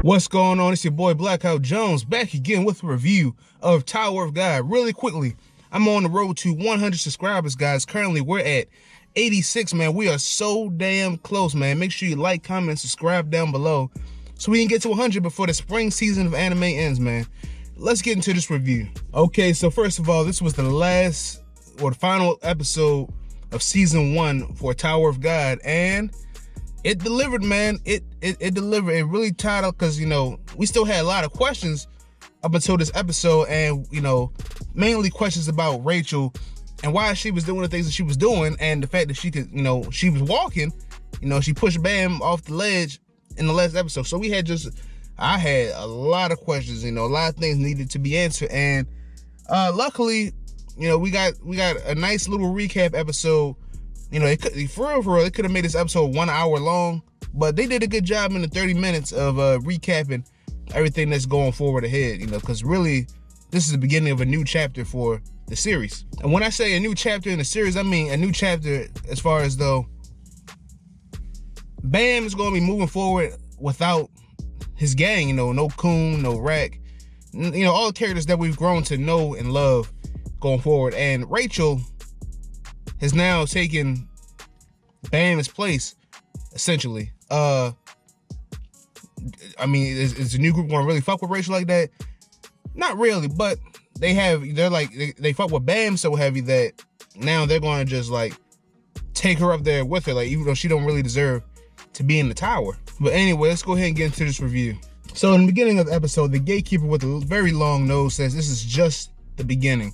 What's going on? It's your boy Blackout Jones back again with a review of Tower of God. Really quickly, I'm on the road to 100 subscribers, guys. Currently, we're at 86, man. We are so damn close, man. Make sure you like, comment, and subscribe down below so we can get to 100 before the spring season of anime ends, man. Let's get into this review. Okay, so first of all, this was the last or the final episode of season 1 for Tower of God, and it delivered, man. It delivered. It really tied up because, you know, we still had a lot of questions up until this episode, and, you know, mainly questions about Rachel and why she was doing the things that she was doing, and the fact that she could, you know, she was walking, you know, she pushed Bam off the ledge in the last episode. So I had a lot of questions, you know, a lot of things needed to be answered, and luckily, you know, we got a nice little recap episode. You know, for real, they could have made this episode 1 hour long, but they did a good job in the 30 minutes of recapping everything that's going forward ahead, you know, because really, this is the beginning of a new chapter for the series. And when I say a new chapter in the series, I mean a new chapter as far as though Bam is going to be moving forward without his gang, you know, no Coon, no Rack, you know, all the characters that we've grown to know and love going forward. And Rachel has now taken Bam's place, essentially. I mean, is the new group gonna really fuck with Rachel like that? Not really, but they fuck with Bam so heavy that now they're gonna just like take her up there with her, like, even though she don't really deserve to be in the tower. But anyway, let's go ahead and get into this review. So in the beginning of the episode, the gatekeeper with a very long nose says this is just the beginning.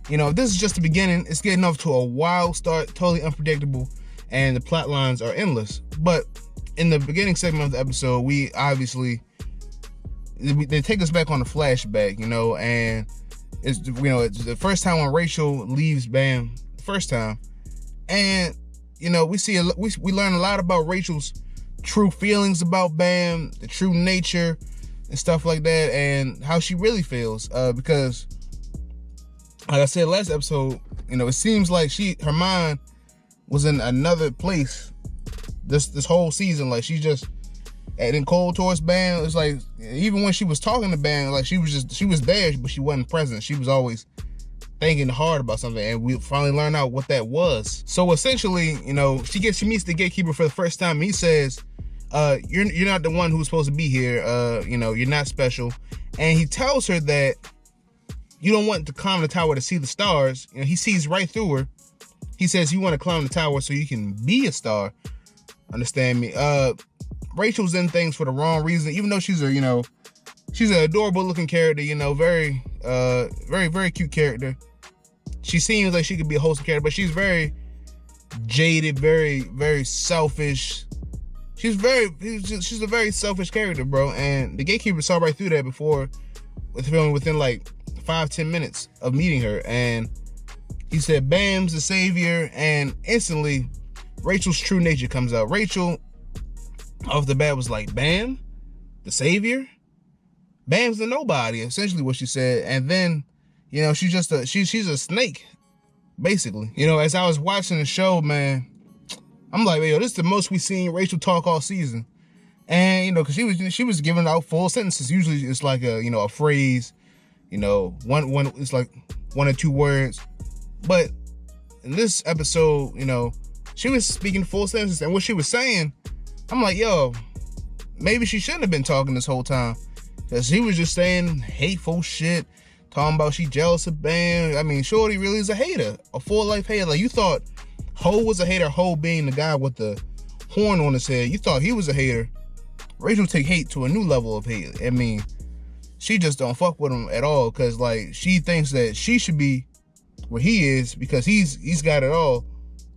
You know, if this is just the beginning, it's getting off to a wild start, totally unpredictable, and the plot lines are endless. But in the beginning segment of the episode, they take us back on the flashback, you know, and it's the first time when Rachel leaves Bam, the first time, and you know, we learn a lot about Rachel's true feelings about Bam, the true nature and stuff like that, and how she really feels, because, like I said last episode, you know, it seems like her mind was in another place this whole season. Like, she just acting cold towards Bam. It's like, even when she was talking to Bam, like, she was there, but she wasn't present. She was always thinking hard about something, and we finally learned out what that was. So essentially, you know, she meets the gatekeeper for the first time, and he says, you're not the one who's supposed to be here. You know, you're not special. And he tells her that you don't want to climb the tower to see the stars. You know, he sees right through her. He says you want to climb the tower so you can be a star. Understand me? Rachel's in things for the wrong reason, even though she's an adorable looking character, you know, very, very cute character. She seems like she could be a wholesome character, but she's very jaded, very, very selfish. She's a very selfish character, bro. And the gatekeeper saw right through that within like 5-10 minutes of meeting her, and he said Bam's the savior, and instantly Rachel's true nature comes out. Rachel off the bat was like, Bam, the savior? Bam's the nobody, essentially what she said. And then, you know, she's a snake, basically. You know, as I was watching the show, man, I'm like, yo, this is the most we've seen Rachel talk all season. And, you know, because she was giving out full sentences. Usually it's like a phrase, you know, it's like 1 or 2 words. But in this episode, you know, she was speaking full sentences, and what she was saying, I'm like, yo, maybe she shouldn't have been talking this whole time, because she was just saying hateful shit, talking about she jealous of Bam. I mean, Shorty really is a hater, a full life hater. Like, you thought Ho was a hater, Ho being the guy with the horn on his head. You thought he was a hater. Rachel take hate to a new level of hate. I mean, she just don't fuck with him at all, because, like, she thinks that she should be where he is because he's got it all.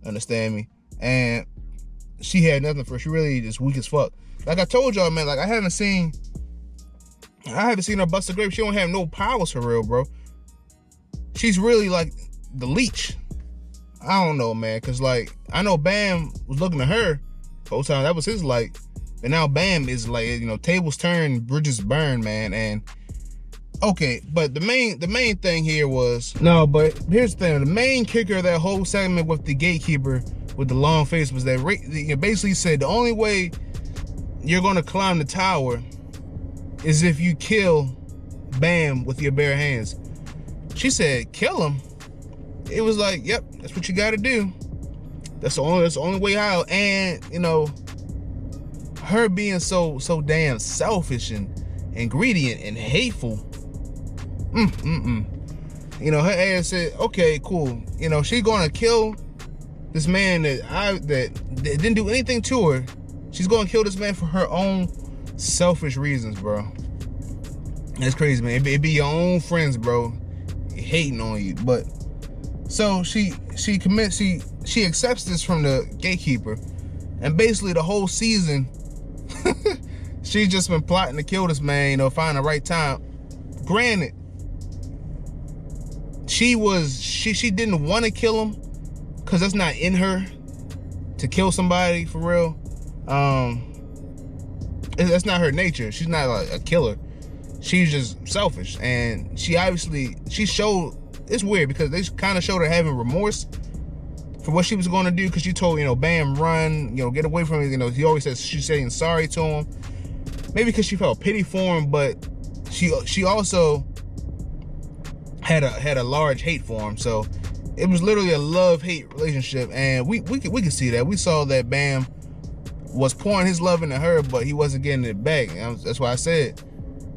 Understand me? And she had nothing for her. She really just weak as fuck. Like I told y'all, man, like, I haven't seen her bust a grape. She don't have no powers for real, bro. She's really like the leech. I don't know, man, because, like, I know Bam was looking at her the whole time. That was his light. But now Bam is like, you know, tables turn, bridges burn, man. And okay, but the main thing here was, no, but here's the thing. The main kicker of that whole segment with the gatekeeper with the long face was that basically said the only way you're going to climb the tower is if you kill Bam with your bare hands. She said, kill him? It was like, yep, that's what you gotta do. That's the only way out. And, you know, her being so damn selfish and greedy and hateful. You know, her ass said, okay, cool. You know, she's gonna kill this man that didn't do anything to her. She's gonna kill this man for her own selfish reasons, bro. That's crazy, man. It be your own friends, bro, hating on you. But so she accepts this from the gatekeeper, and basically the whole season she's just been plotting to kill this man, you know, find the right time. Granted, she didn't want to kill him because that's not in her to kill somebody for real. That's not her nature. She's not like a killer. She's just selfish, and she showed. It's weird because they kind of showed her having remorse for what she was going to do, because she told, you know, Bam, run, you know, get away from him. You know, he always says she's saying sorry to him. Maybe because she felt pity for him, but she also had a large hate for him. So it was literally a love-hate relationship, and we could see that. We saw that Bam was pouring his love into her, but he wasn't getting it back. And that's why I said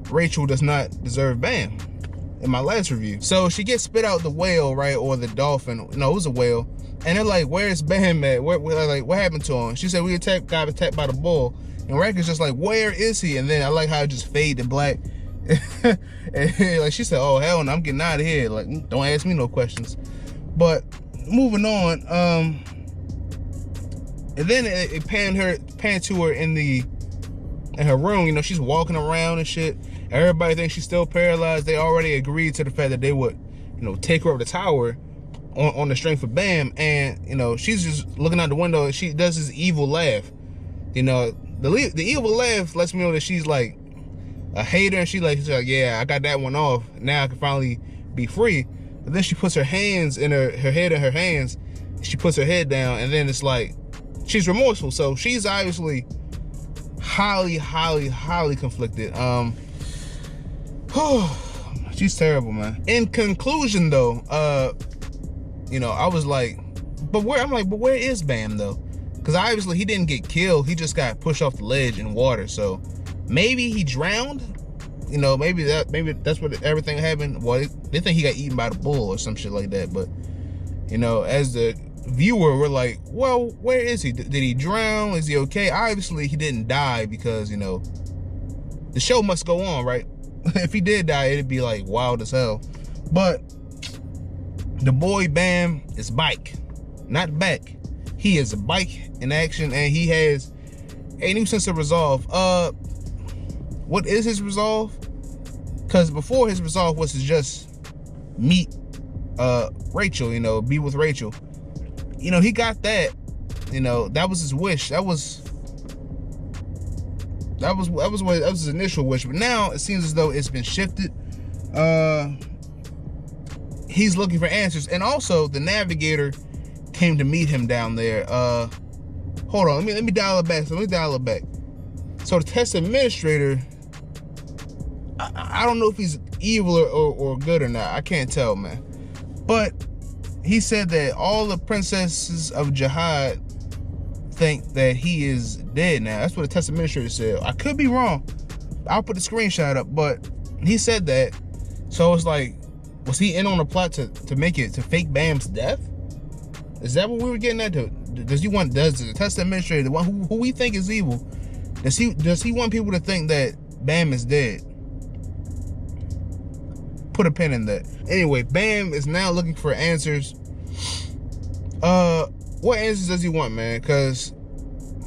Rachel does not deserve Bam in my last review. So she gets spit out the whale, right, or the dolphin. No, it was a whale. And they're like, where's Bam at? Like, what happened to him? She said, we got attacked by the bull. And Rack is just like, where is he? And then I like how it just fade to black. And like she said, oh hell no, I'm getting out of here. Like, don't ask me no questions. But moving on, and then it panned to her in her room. You know, she's walking around and shit. Everybody thinks she's still paralyzed. They already agreed to the fact that they would, you know, take her up the tower on the strength of Bam. And, you know, she's just looking out the window and she does this evil laugh. You know, the evil laugh lets me know that she's like a hater, and she's like, yeah, I got that one off. Now I can finally be free. But then she puts her hands in her head in her hands. She puts her head down, and then it's like she's remorseful. So she's obviously highly conflicted. She's terrible, man. In conclusion, though, you know, I was like, but where is Bam though? Because obviously he didn't get killed. He just got pushed off the ledge in water. So maybe he drowned. You know, maybe that's what everything happened. Well, they think he got eaten by the bull or some shit like that. But, you know, as the viewer, we're like, well, where is he? Did he drown? Is he okay? Obviously he didn't die, because, you know, the show must go on, right? If he did die, it'd be like wild as hell. But the boy Bam is bike, not back. He is a bike in action, and he has a new sense of resolve. What is his resolve? Because before, his resolve was to just meet Rachel, you know, be with Rachel. You know, he got that. You know, that was his wish. That was his initial wish. But now it seems as though it's been shifted. He's looking for answers, and also the navigator came to meet him down there. Hold on, let me dial it back. So the test administrator, I don't know if he's evil or good or not. I can't tell, man. But he said that all the princesses of Jihad think that he is dead now. That's what the test administrator said. I could be wrong. I'll put the screenshot up, but he said that. So it's like, was he in on the plot to fake Bam's death? Is that what we were getting at? Does the test administrator, the one who we think is evil, does he want people to think that Bam is dead? Put a pin in that. Anyway, Bam is now looking for answers. What answers does he want, man? Because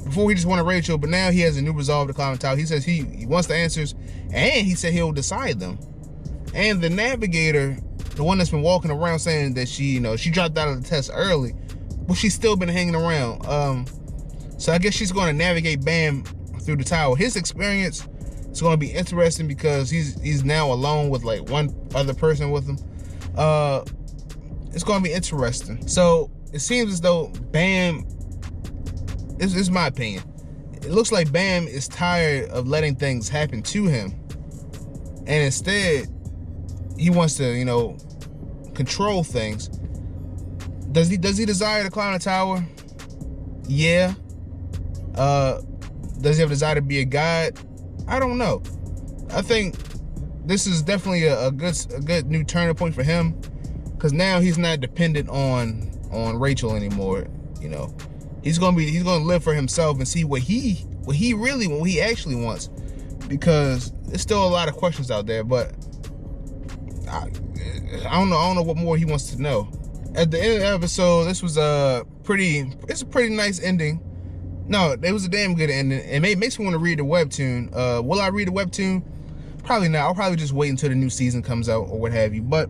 before he just wanted Rachel, but now he has a new resolve to climb the tower. He says he wants the answers, and he said he'll decide them. And the navigator, the one that's been walking around saying that she dropped out of the test early, but she's still been hanging around. So I guess she's going to navigate Bam through the tower. His experience is going to be interesting because he's now alone with like one other person with him. It's going to be interesting. So it seems as though Bam, this is my opinion, it looks like Bam is tired of letting things happen to him. and instead he wants to, you know, control things. Does he desire to climb the tower? Yeah. Does he have a desire to be a god? I don't know. I think this is definitely a good new turning point for him, because now he's not dependent on Rachel anymore. You know, he's gonna live for himself and see what he actually wants, because there's still a lot of questions out there. But I don't know what more he wants to know. At the end of the episode, this was a pretty nice ending. No, it was a damn good ending. It makes me want to read the webtoon. Will I read the webtoon? Probably not. I'll probably just wait until the new season comes out or what have you. But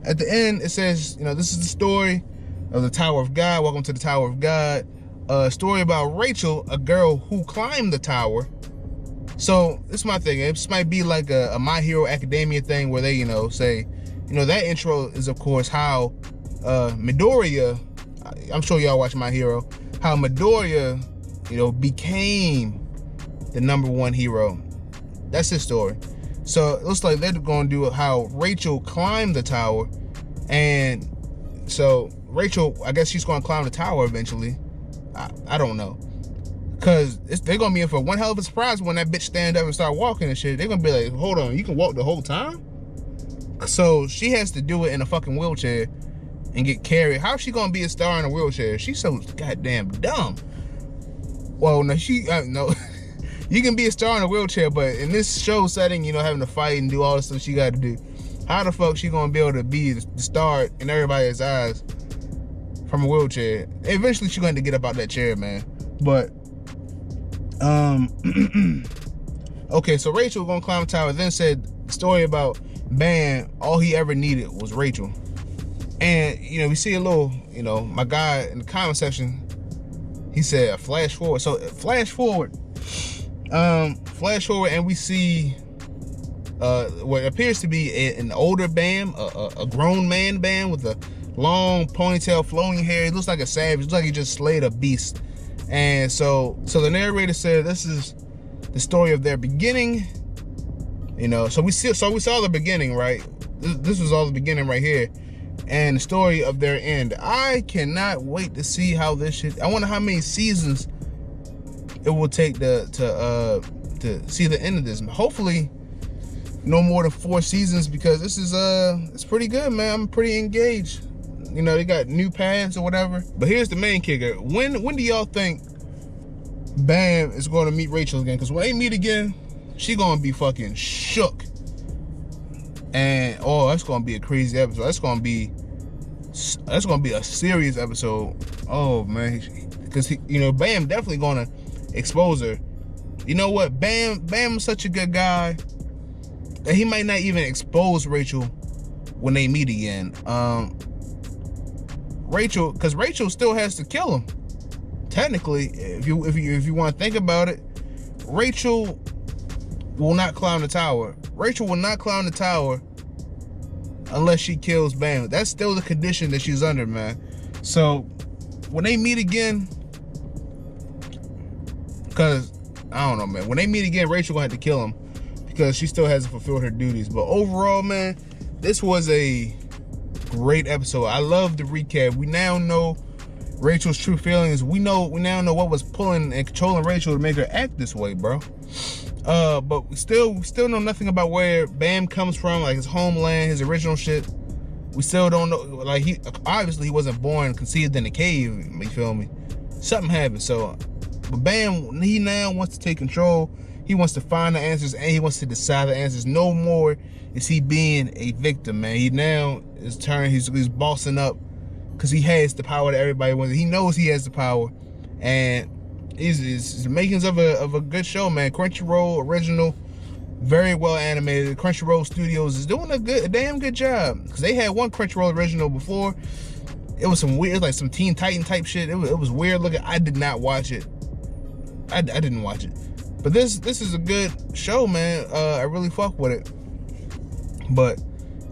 at the end, it says, you know, this is the story of the Tower of God. Welcome to the Tower of God. A story about Rachel, a girl who climbed the tower. So this is my thing. This might be like a My Hero Academia thing where they, you know, say, you know, that intro is of course how Midoriya, I'm sure y'all watch My Hero, how Midoriya, you know, became the #1 hero. That's his story. So it looks like they're going to do how Rachel climbed the tower. And so Rachel, I guess she's going to climb the tower eventually. I don't know. Because they're going to be in for one hell of a surprise when that bitch stand up and start walking and shit. They're going to be like, hold on, you can walk the whole time? So she has to do it in a fucking wheelchair and get carried. How's she going to be a star in a wheelchair? She's so goddamn dumb. Well, no, no. You can be a star in a wheelchair, but in this show setting, you know, having to fight and do all the stuff she got to do, how the fuck she gonna be able to be the star in everybody's eyes from a wheelchair? Eventually, she going to get up out that chair, man. But okay, so Rachel gonna climb the tower. Then said the story about Bam. All he ever needed was Rachel, and you know, we see a little, you know, my guy in the comment section. He said, "Flash forward." So flash forward. And we see what appears to be an older Bam, a grown man Bam with a long ponytail, flowing hair. He looks like a savage. Looks like he just slayed a beast. And so the narrator said this is the story of their beginning. You know, so we saw the beginning, right? This was all the beginning right here, and the story of their end. I cannot wait to see how this shit. I wonder how many seasons it will take to see the end of this. Hopefully no more than 4 seasons, because this is it's pretty good, man. I'm pretty engaged. You know, they got new paths or whatever. But here's the main kicker. When do y'all think Bam is going to meet Rachel again? Because when they meet again, she gonna be fucking shook. And oh, that's gonna be a crazy episode. That's gonna be a serious episode. Oh man, because you know, Bam definitely gonna expose her. You know what? Bam's such a good guy that he might not even expose Rachel when they meet again. Rachel, because Rachel still has to kill him. Technically, if you want to think about it, Rachel will not climb the tower. Rachel will not climb the tower unless she kills Bam. That's still the condition that she's under, man. So when they meet again, because I don't know, man. When they meet again, Rachel gonna have to kill him because she still hasn't fulfilled her duties. But overall, man, this was a great episode. I love the recap. We now know Rachel's true feelings. We now know what was pulling and controlling Rachel to make her act this way, bro. But we still know nothing about where Bam comes from, like his homeland, his original shit. We still don't know. Like, he wasn't born conceived in a cave. You feel me? Something happened. So, but Bam, he now wants to take control. He wants to find the answers and he wants to decide the answers. No more is he being a victim, man. He now is turning. He's bossing up because he has the power that everybody wants. He knows he has the power, and it's the makings of a good show, man. Crunchyroll original, very well animated. Crunchyroll Studios is doing a damn good job, because they had one Crunchyroll original before. It was some weird, like some Teen Titan type shit. It was weird looking. I did not watch it. I didn't watch it. But this is a good show, man. I really fuck with it. But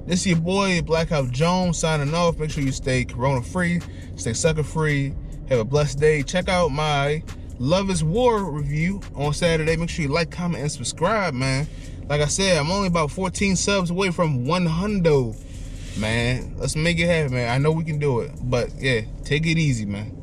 this is your boy Blackout Jones signing off. Make sure you stay corona free, stay sucker free. Have a blessed day. Check out my Love is War review on Saturday. Make sure you like, comment, and subscribe, man. Like I said, I'm only about 14 subs away from 100, man. Let's make it happen, man. I know we can do it. But yeah, take it easy, man.